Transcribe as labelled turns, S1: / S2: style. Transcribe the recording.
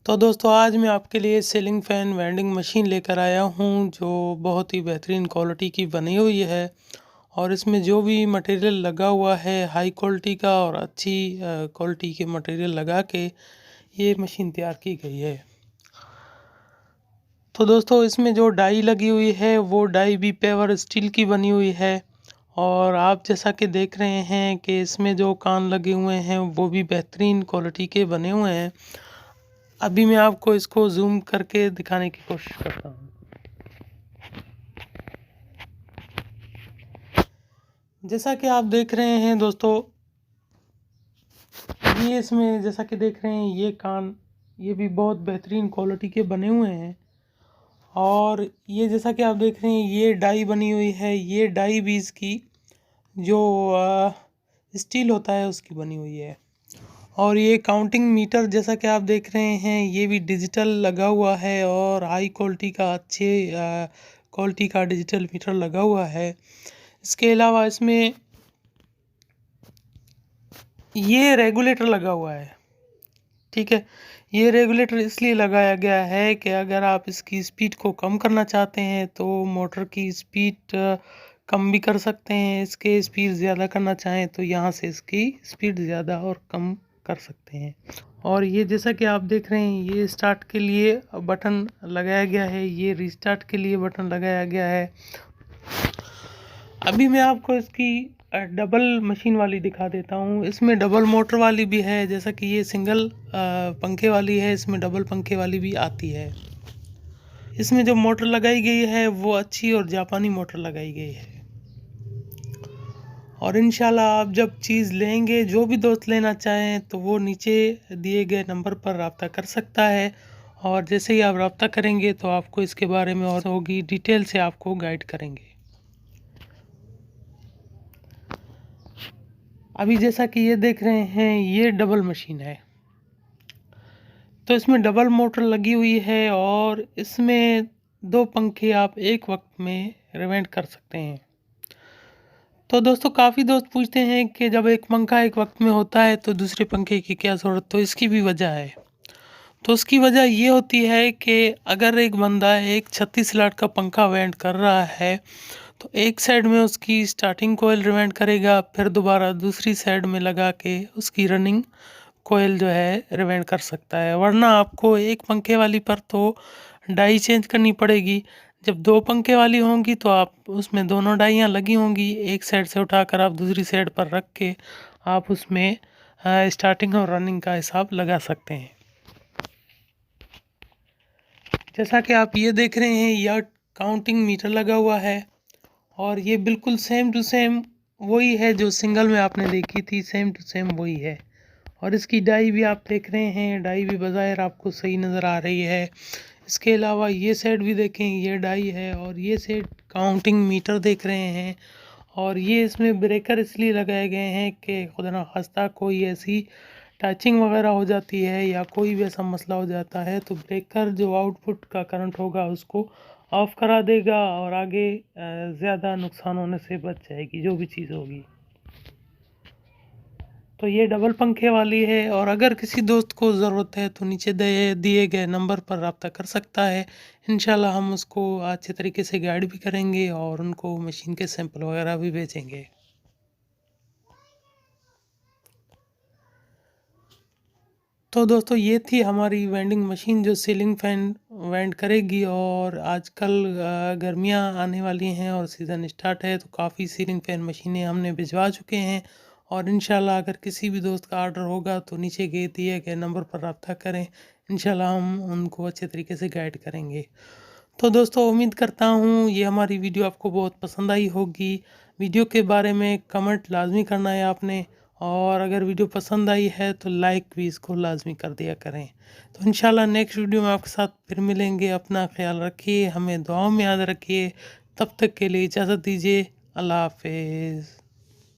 S1: तो दोस्तों आज मैं आपके लिए सीलिंग फ़ैन वेंडिंग मशीन लेकर आया हूँ जो बहुत ही बेहतरीन क्वालिटी की बनी हुई है। और इसमें जो भी मटेरियल लगा हुआ है हाई क्वालिटी का और अच्छी क्वालिटी के मटेरियल लगा के ये मशीन तैयार की गई है। तो दोस्तों इसमें जो डाई लगी हुई है वो डाई भी पेवर स्टील की बनी हुई है। और आप जैसा कि देख रहे हैं कि इसमें जो कान लगे हुए हैं वो भी बेहतरीन क्वालिटी के बने हुए हैं। अभी मैं आपको इसको जूम करके दिखाने की कोशिश करता हूँ। जैसा कि आप देख रहे हैं दोस्तों, ये इसमें जैसा कि देख रहे हैं ये कान ये भी बहुत बेहतरीन क्वालिटी के बने हुए हैं। और ये जैसा कि आप देख रहे हैं ये डाई बनी हुई है, ये डाई भी इसकी जो स्टील होता है उसकी बनी हुई है। और ये काउंटिंग मीटर जैसा कि आप देख रहे हैं ये भी डिजिटल लगा हुआ है और हाई क्वालिटी का अच्छे क्वालिटी का डिजिटल मीटर लगा हुआ है। इसके अलावा इसमें ये रेगुलेटर लगा हुआ है, ठीक है। ये रेगुलेटर इसलिए लगाया गया है कि अगर आप इसकी स्पीड को कम करना चाहते हैं तो मोटर की स्पीड कम भी कर सकते हैं। इसके स्पीड ज़्यादा करना चाहें तो यहाँ से इसकी स्पीड ज़्यादा और कम कर सकते हैं। और ये जैसा कि आप देख रहे हैं ये स्टार्ट के लिए बटन लगाया गया है, ये रिस्टार्ट के लिए बटन लगाया गया है। अभी मैं आपको इसकी डबल मशीन वाली दिखा देता हूँ। इसमें डबल मोटर वाली भी है, जैसा कि ये सिंगल पंखे वाली है, इसमें डबल पंखे वाली भी आती है। इसमें जो मोटर लगाई गई है वो अच्छी और जापानी मोटर लगाई गई है। और इंशाल्लाह आप जब चीज़ लेंगे, जो भी दोस्त लेना चाहें तो वो नीचे दिए गए नंबर पर रब्ता कर सकता है। और जैसे ही आप रब्ता करेंगे तो आपको इसके बारे में और होगी डिटेल से आपको गाइड करेंगे। अभी जैसा कि ये देख रहे हैं ये डबल मशीन है, तो इसमें डबल मोटर लगी हुई है और इसमें 2 पंखे आप एक वक्त में रिवेंट कर सकते हैं। तो दोस्तों काफ़ी दोस्त पूछते हैं कि जब एक पंखा एक वक्त में होता है तो दूसरे पंखे की क्या ज़रूरत, तो इसकी भी वजह है। तो उसकी वजह ये होती है कि अगर एक बंदा एक 36 लाट का पंखा वेंट कर रहा है तो एक साइड में उसकी स्टार्टिंग कोयल रिवेंट करेगा, फिर दोबारा दूसरी साइड में लगा के उसकी रनिंग कोयल जो है रिवेंट कर सकता है। वरना आपको एक पंखे वाली पर तो डाई चेंज करनी पड़ेगी। जब 2 पंखे वाली होंगी तो आप उसमें दोनों डाइयाँ लगी होंगी, एक साइड से उठाकर आप दूसरी साइड पर रख के आप उसमें स्टार्टिंग और रनिंग का हिसाब लगा सकते हैं। जैसा कि आप ये देख रहे हैं यह काउंटिंग मीटर लगा हुआ है और ये बिल्कुल सेम टू सेम वही है जो सिंगल में आपने देखी थी, सेम टू सेम वही है। और इसकी डाई भी आप देख रहे हैं, डाई भी बज़ाहिर आपको सही नज़र आ रही है। इसके अलावा ये साइड भी देखें, ये डाई है और ये साइड काउंटिंग मीटर देख रहे हैं। और ये इसमें ब्रेकर इसलिए लगाए गए हैं कि खुदा ना खास्ता कोई ऐसी टचिंग वगैरह हो जाती है या कोई भी ऐसा मसला हो जाता है तो ब्रेकर जो आउटपुट का करंट होगा उसको ऑफ़ करा देगा और आगे ज़्यादा नुकसान होने से बच जाएगी जो भी चीज़ होगी। तो ये डबल पंखे वाली है और अगर किसी दोस्त को ज़रूरत है तो नीचे दिए गए नंबर पर रब्ता कर सकता है। इंशाल्लाह हम उसको अच्छे तरीके से गाइड भी करेंगे और उनको मशीन के सैंपल वगैरह भी भेजेंगे। तो दोस्तों ये थी हमारी वेंडिंग मशीन जो सीलिंग फ़ैन वेंड करेगी। और आजकल गर्मियाँ आने वाली हैं और सीज़न स्टार्ट है तो काफ़ी सीलिंग फ़ैन मशीनें हमने भिजवा चुके हैं। और इंशाल्लाह अगर किसी भी दोस्त का ऑर्डर होगा तो नीचे दिए गए नंबर पर रब्ता करें, इंशाल्लाह हम उनको अच्छे तरीके से गाइड करेंगे। तो दोस्तों उम्मीद करता हूँ ये हमारी वीडियो आपको बहुत पसंद आई होगी। वीडियो के बारे में कमेंट लाजमी करना है आपने, और अगर वीडियो पसंद आई है तो लाइक भी इसको लाजमी कर दिया करें। तो इंशाल्लाह नेक्स्ट वीडियो में आपके साथ फिर मिलेंगे। अपना ख्याल रखिए, हमें दुआओं में याद रखिए। तब तक के लिए इजाज़त दीजिए। अल्लाह हाफिज़।